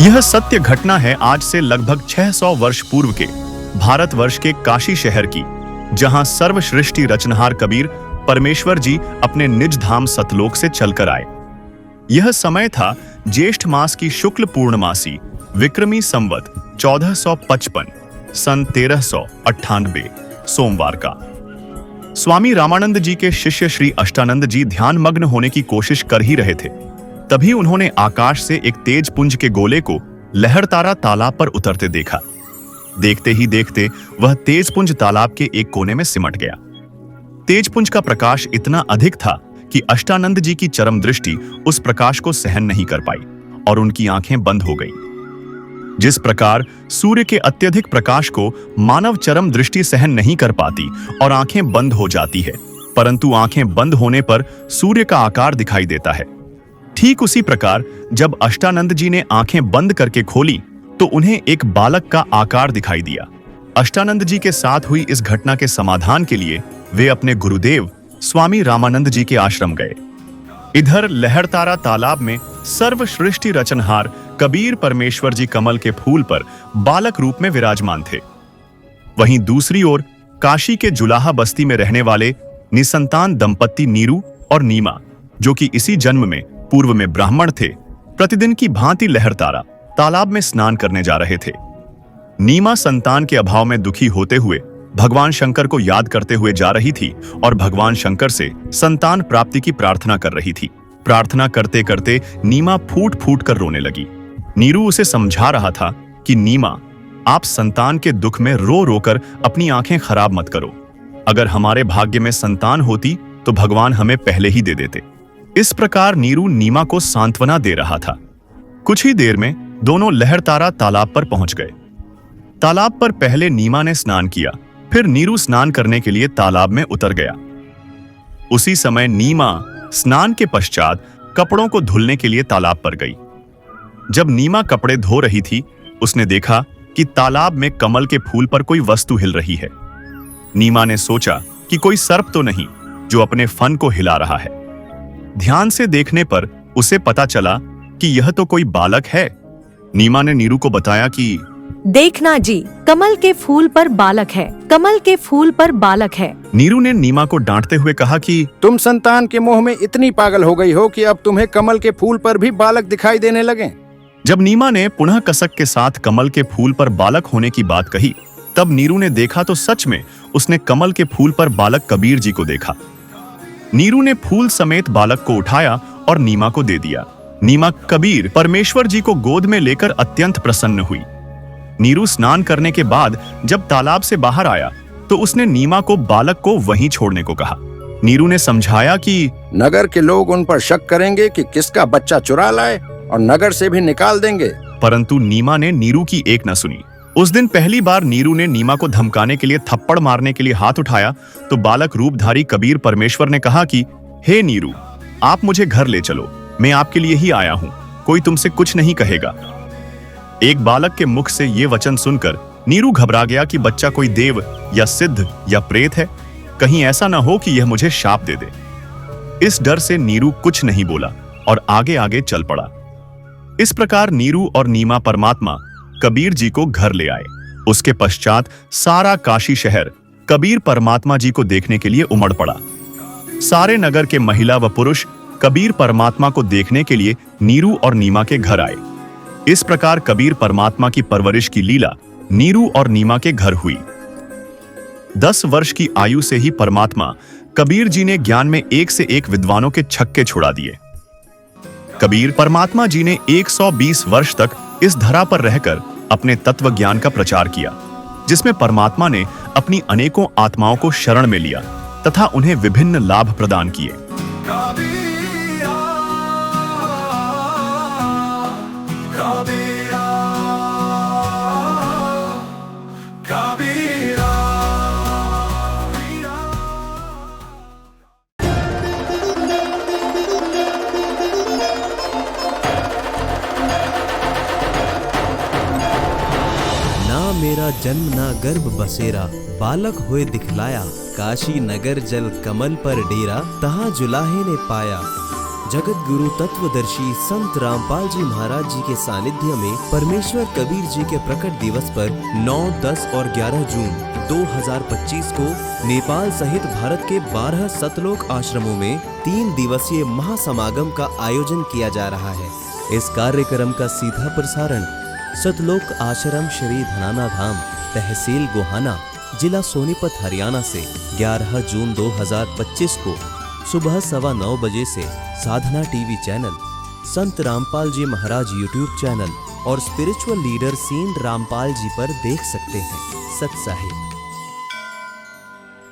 यह सत्य घटना है आज से लगभग 600 वर्ष पूर्व के भारतवर्ष के काशी शहर की, जहां सर्वश्रेष्ठी रचनहार कबीर परमेश्वर जी अपने निज धाम सतलोक से चलकर आए। यह समय था ज्येष्ठ मास की शुक्ल पूर्णमासी विक्रमी संवत 1455 सन 1398 सोमवार का। स्वामी रामानंद जी के शिष्य श्री अष्टानंद जी ध्यान मग्न होने की कोशिश कर ही रहे थे, तभी उन्होंने आकाश से एक तेज पुंज के गोले को लहरतारा तालाब पर उतरते देखा। देखते ही देखते वह तेज पुंज तालाब के एक कोने में सिमट गया। तेज पुंज का प्रकाश इतना अधिक था कि अष्टानंद जी की चरम दृष्टि उस प्रकाश को सहन नहीं कर पाई और उनकी आंखें बंद हो गईं। जिस प्रकार सूर्य के अत्यधिक प्रकाश को मानव चरम दृष्टि सहन नहीं कर पाती और आंखें बंद हो जाती है, परंतु आंखें बंद होने पर सूर्य का आकार दिखाई देता है, ठीक उसी प्रकार जब अष्टानंद जी ने आंखें बंद करके खोली तो उन्हें एक बालक का आकार दिखाई दिया। अष्टानंद जी के साथ हुई इस घटना के समाधान के लिए वे अपने गुरुदेव स्वामी रामानंद जी के आश्रम गए। इधर लहरतारा तालाब में सर्वश्रेष्ठी रचनहार कबीर परमेश्वर जी कमल के फूल पर बालक रूप में विराजमान थे। वहीं दूसरी ओर काशी के जुलाहा बस्ती में रहने वाले निसंतान दंपत्ति नीरू और नीमा, जो कि इसी जन्म में पूर्व में ब्राह्मण थे, प्रतिदिन की भांति लहरतारा तालाब में स्नान करने जा रहे थे। नीमा संतान के अभाव में दुखी होते हुए भगवान शंकर को याद करते हुए जा रही थी और भगवान शंकर से संतान प्राप्ति की प्रार्थना कर रही थी। प्रार्थना करते करते नीमा फूट फूट कर रोने लगी। नीरू उसे समझा रहा था कि नीमा, आप संतान के दुख में रो रोकर अपनी आंखें खराब मत करो। अगर हमारे भाग्य में संतान होती तो भगवान हमें पहले ही दे देते। इस प्रकार नीरू नीमा को सांत्वना दे रहा था। कुछ ही देर में दोनों लहरतारा तालाब पर पहुंच गए। तालाब पर पहले नीमा ने स्नान किया, फिर नीरू स्नान करने के लिए तालाब में उतर गया। उसी समय नीमा स्नान के पश्चात कपड़ों को धुलने के लिए तालाब पर गई। जब नीमा कपड़े धो रही थी, उसने देखा कि तालाब में कमल के फूल पर कोई वस्तु हिल रही है। नीमा ने सोचा कि कोई सर्प तो नहीं जो अपने फन को हिला रहा है। ध्यान से देखने पर उसे पता चला कि यह तो कोई बालक है। नीमा ने नीरू को बताया कि देखना जी, कमल के फूल पर बालक है, कमल के फूल पर बालक है। नीरू ने नीमा को डांटते हुए कहा कि तुम संतान के मोह में इतनी पागल हो गई हो कि अब तुम्हें कमल के फूल पर भी बालक दिखाई देने लगे। जब नीमा ने पुनः कसक के साथ कमल के फूल पर बालक होने की बात कही, तब नीरू ने देखा तो सच में उसने कमल के फूल पर बालक कबीर जी को देखा। नीरू ने फूल समेत बालक को उठाया और नीमा को दे दिया। नीमा कबीर परमेश्वर जी को गोद में लेकर अत्यंत प्रसन्न हुई। नीरू स्नान करने के बाद जब तालाब से बाहर आया तो उसने नीमा को बालक को वहीं छोड़ने को कहा। नीरू ने समझाया कि नगर के लोग उन पर शक करेंगे कि किसका बच्चा चुरा लाए और नगर से भी निकाल देंगे। परंतु नीमा ने नीरू की एक न सुनी। उस दिन पहली बार नीरू ने नीमा को धमकाने के लिए थप्पड़ मारने के लिए हाथ उठाया तो बालक रूपधारी कबीर परमेश्वर ने कहा कि हे नीरू, आप मुझे घर ले चलो, मैं आपके लिए ही आया हूं, कोई तुमसे कुछ नहीं कहेगा। एक बालक के मुख से ये वचन सुनकर नीरू घबरा गया कि बच्चा कोई देव या सिद्ध या प्रेत है, कहीं ऐसा ना हो कि यह मुझे शाप दे दे। इस डर से नीरू कुछ नहीं बोला और आगे आगे चल पड़ा। इस प्रकार नीरू और नीमा परमात्मा कबीर जी को घर ले आए। उसके पश्चात सारा काशी शहर कबीर परमात्मा जी को देखने के लिए उमड़ पड़ा। सारे नगर के महिला व पुरुष कबीर परमात्मा को देखने के लिए नीरू और नीमा के घर आए। इस प्रकार कबीर परमात्मा की परवरिश की लीला नीरू और नीमा के घर हुई। 10 वर्ष की आयु से ही परमात्मा कबीर जी ने ज्ञान में एक से एक विद्वानों के छक्के छुड़ा दिए। कबीर परमात्मा जी ने 120 वर्ष तक इस धरा पर रहकर अपने तत्व ज्ञान का प्रचार किया, जिसमें परमात्मा ने अपनी अनेकों आत्माओं को शरण में लिया तथा उन्हें विभिन्न लाभ प्रदान किए। मेरा जन्म ना गर्भ बसेरा, बालक होए दिखलाया, काशी नगर जल कमल पर डेरा, तहाँ जुलाहे ने पाया। जगत गुरु तत्वदर्शी संत रामपाल जी महाराज जी के सानिध्य में परमेश्वर कबीर जी के प्रकट दिवस पर 9, 10 और 11 जून 2025 को नेपाल सहित भारत के 12 सतलोक आश्रमों में 3 दिवसीय महासमागम का आयोजन किया जा रहा है। इस कार्यक्रम का सीधा प्रसारण सतलोक आश्रम श्री धनाना धाम, तहसील गोहाना, जिला सोनीपत, हरियाणा से 11 जून 2025 को सुबह 9:15 बजे से साधना टीवी चैनल, संत रामपाल जी महाराज यूट्यूब चैनल और spiritual leader Saint Rampal ji पर देख सकते हैं। सत साहिब।